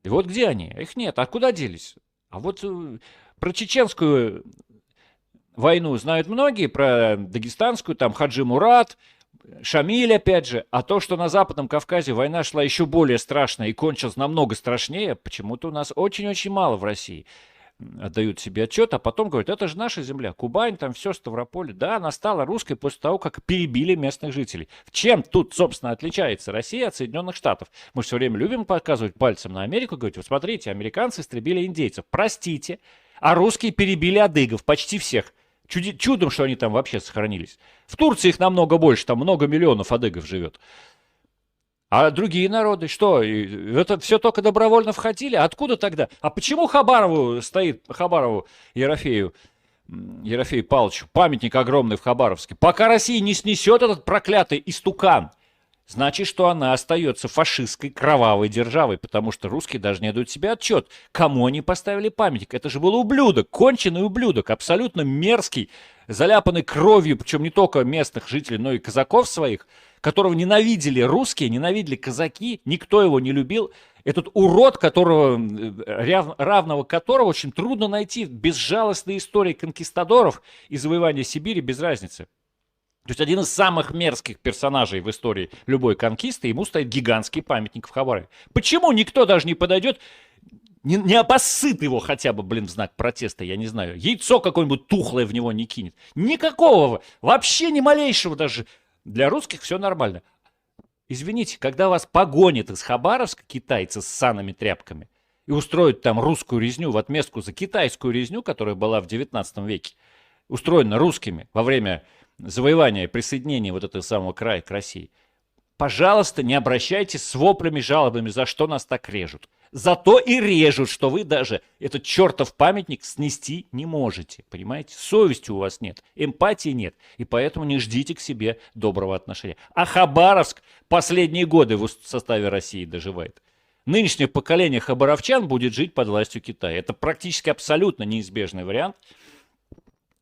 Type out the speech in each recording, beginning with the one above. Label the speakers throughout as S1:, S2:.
S1: И вот где они? Их нет. А куда делись? А вот про чеченскую войну знают многие, про дагестанскую, там Хаджи Мурат, Шамиль, опять же. А то, что на Западном Кавказе война шла еще более страшная и кончилась намного страшнее, почему-то у нас очень-очень мало в России отдают себе отчет, а потом говорят, это же наша земля, Кубань, там все, Ставрополь. Да, она стала русской после того, как перебили местных жителей. Чем тут, собственно, отличается Россия от Соединенных Штатов? Мы все время любим показывать пальцем на Америку, говорить, вот смотрите, американцы истребили индейцев. Простите, а русские перебили адыгов, почти всех. Чудом, что они там вообще сохранились. В Турции их намного больше, там много миллионов адыгов живет. А другие народы, что, это все только добровольно входили? Откуда тогда? А почему Хабарову стоит, Хабарову Ерофею Павловичу, памятник огромный в Хабаровске? Пока Россия не снесет этот проклятый истукан, значит, что она остается фашистской кровавой державой, потому что русские даже не дают себе отчет, кому они поставили памятник. Это же был ублюдок, конченый ублюдок, абсолютно мерзкий, заляпанный кровью, причем не только местных жителей, но и казаков своих, которого ненавидели русские, ненавидели казаки, никто его не любил. Этот урод, равного которого очень трудно найти в безжалостной истории конкистадоров и завоевания Сибири без разницы. То есть один из самых мерзких персонажей в истории любой конкисты, ему стоит гигантский памятник в Хабарове. Почему никто даже не подойдет, не обоссыт его хотя бы, в знак протеста, я не знаю, яйцо какое-нибудь тухлое в него не кинет? Никакого, вообще ни малейшего даже. Для русских все нормально. Извините, когда вас погонят из Хабаровска китайцы с санными тряпками и устроят там русскую резню в отместку за китайскую резню, которая была в 19 веке, устроена русскими во время завоевания и присоединения вот этого самого края к России, пожалуйста, не обращайтесь с воплями, жалобами, за что нас так режут. Зато и режут, что вы даже этот чертов памятник снести не можете. Понимаете? Совести у вас нет, эмпатии нет. И поэтому не ждите к себе доброго отношения. А Хабаровск последние годы в составе России доживает. Нынешнее поколение хабаровчан будет жить под властью Китая. Это практически абсолютно неизбежный вариант.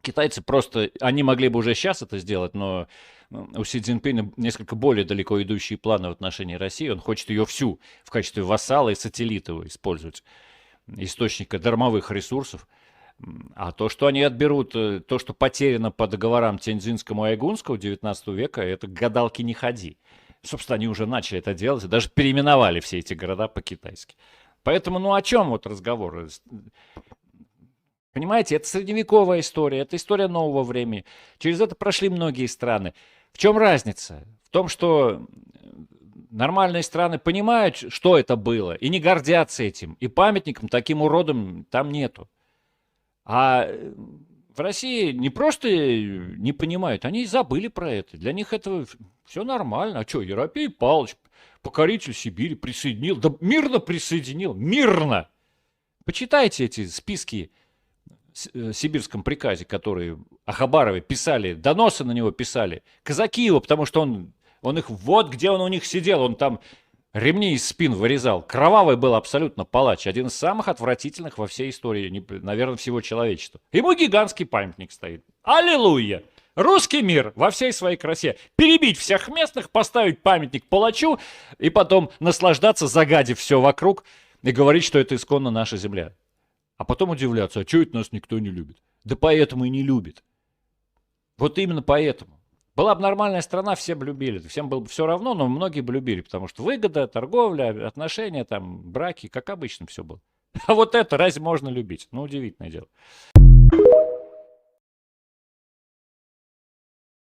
S1: Китайцы просто, они могли бы уже сейчас это сделать, но у Си Цзиньпина несколько более далеко идущие планы в отношении России. Он хочет ее всю в качестве вассала и сателлита использовать, источника дармовых ресурсов. А то, что они отберут, то, что потеряно по договорам Тяньцзинскому и Айгунского 19 века, это гадалки не ходи. Собственно, они уже начали это делать, даже переименовали все эти города по-китайски. Поэтому, о чем вот разговор? Понимаете, это средневековая история, это история нового времени. Через это прошли многие страны. В чем разница? В том, что нормальные страны понимают, что это было, и не гордятся этим. И памятником таким уродом там нету. А в России не просто не понимают, они забыли про это. Для них это все нормально. А что, Ерофей Павлович, покоритель Сибири, присоединил? Да мирно присоединил, мирно! Почитайте эти списки сибирском приказе, которые о Хабарове писали, доносы на него писали, казаки его, потому что он их, вот где он у них сидел, он там ремни из спин вырезал. Кровавый был абсолютно палач, один из самых отвратительных во всей истории, наверное, всего человечества. Ему гигантский памятник стоит. Аллилуйя! Русский мир во всей своей красе. Перебить всех местных, поставить памятник палачу и потом наслаждаться, загадив все вокруг и говорить, что это исконно наша земля. А потом удивляться, а что это нас никто не любит? Да поэтому и не любит. Вот именно поэтому. Была бы нормальная страна, все бы любили. Всем было бы все равно, но многие бы любили, потому что выгода, торговля, отношения, там, браки, как обычно все было. А вот это разве можно любить? Ну, удивительное дело.